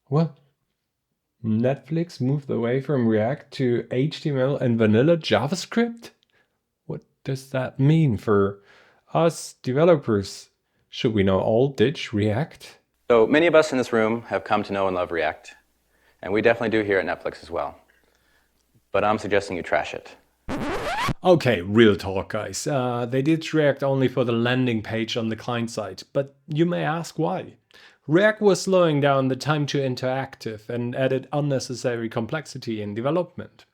What? Netflix moved away from React to HTML and vanilla JavaScript? What does that mean for us developers? Should we now all ditch React? So many of us in this room have come to know and love React, and we definitely do here at Netflix as well. But I'm suggesting you trash it. Okay, real talk, guys. They did React only for the landing page on the client side, but you may ask why. React was slowing down the time to interactive and added unnecessary complexity in development.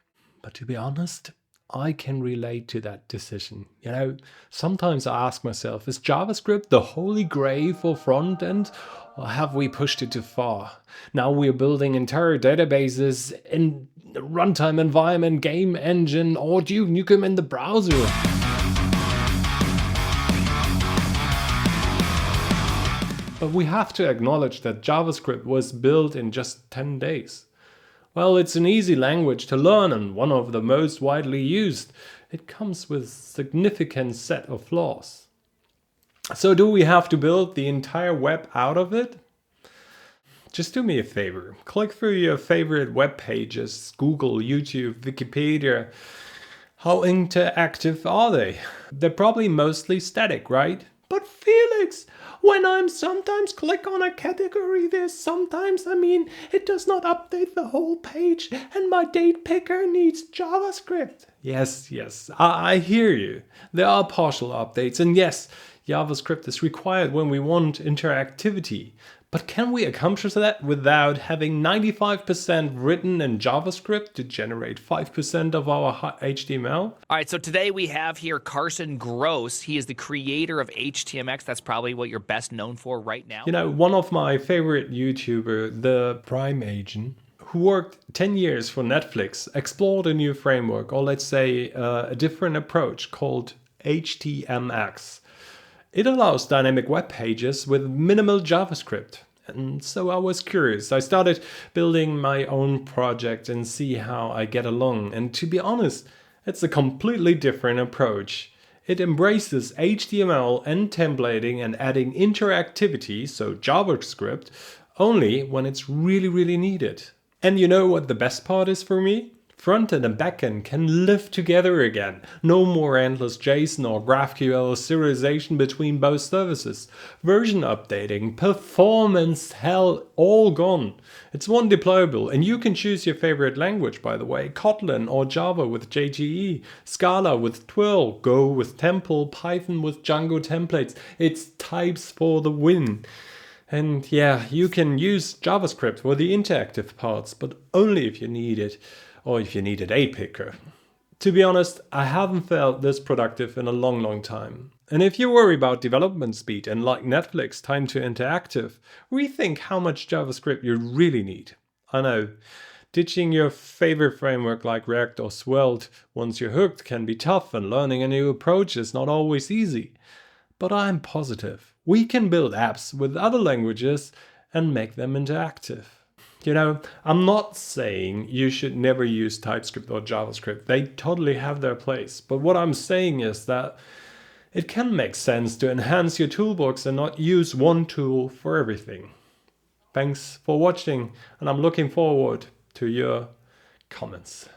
But to be honest, I can relate to that decision. You know, sometimes I ask myself, is JavaScript the holy grail for front end, or have we pushed it too far? Now we're building entire databases in the runtime environment, game engine, or do you nuke them in the browser? But we have to acknowledge that JavaScript was built in just 10 days. Well, it's an easy language to learn and one of the most widely used. It comes with a significant set of flaws. So do we have to build the entire web out of it? Just do me a favor. Click through your favorite web pages, Google, YouTube, Wikipedia. How interactive are they? They're probably mostly static, right? But Felix, when I'm sometimes click on a category, it does not update the whole page and my date picker needs JavaScript. Yes, I hear you. There are partial updates and yes, JavaScript is required when we want interactivity. But can we accomplish that without having 95% written in JavaScript to generate 5% of our HTML? All right, so today we have here Carson Gross. He is the creator of HTMX. That's probably what you're best known for right now. You know, one of my favorite YouTuber, the Prime Agent, who worked 10 years for Netflix, explored a new framework, or let's say a different approach called HTMX. It allows dynamic web pages with minimal JavaScript. And so I was curious. I started building my own project and see how I get along. And to be honest, it's a completely different approach. It embraces HTML and templating and adding interactivity, so JavaScript, only when it's really needed. And you know what the best part is for me? Frontend and backend can live together again. No more endless JSON or GraphQL serialization between both services. Version updating, performance hell, all gone. It's one deployable and you can choose your favorite language, by the way. Kotlin or Java with JGE, Scala with Twirl, Go with Temple, Python with Django templates. It's types for the win. And yeah, you can use JavaScript for the interactive parts, but only if you need it. Or if you need a date picker. To be honest, I haven't felt this productive in a long time. And if you worry about development speed and like Netflix time to interactive, rethink how much JavaScript you really need. I know, ditching your favorite framework like React or Svelte once you're hooked can be tough and learning a new approach is not always easy. But I'm positive. We can build apps with other languages and make them interactive. You know, I'm not saying you should never use TypeScript or JavaScript. They totally have their place. But what I'm saying is that it can make sense to enhance your toolbox and not use one tool for everything. Thanks for watching, and I'm looking forward to your comments.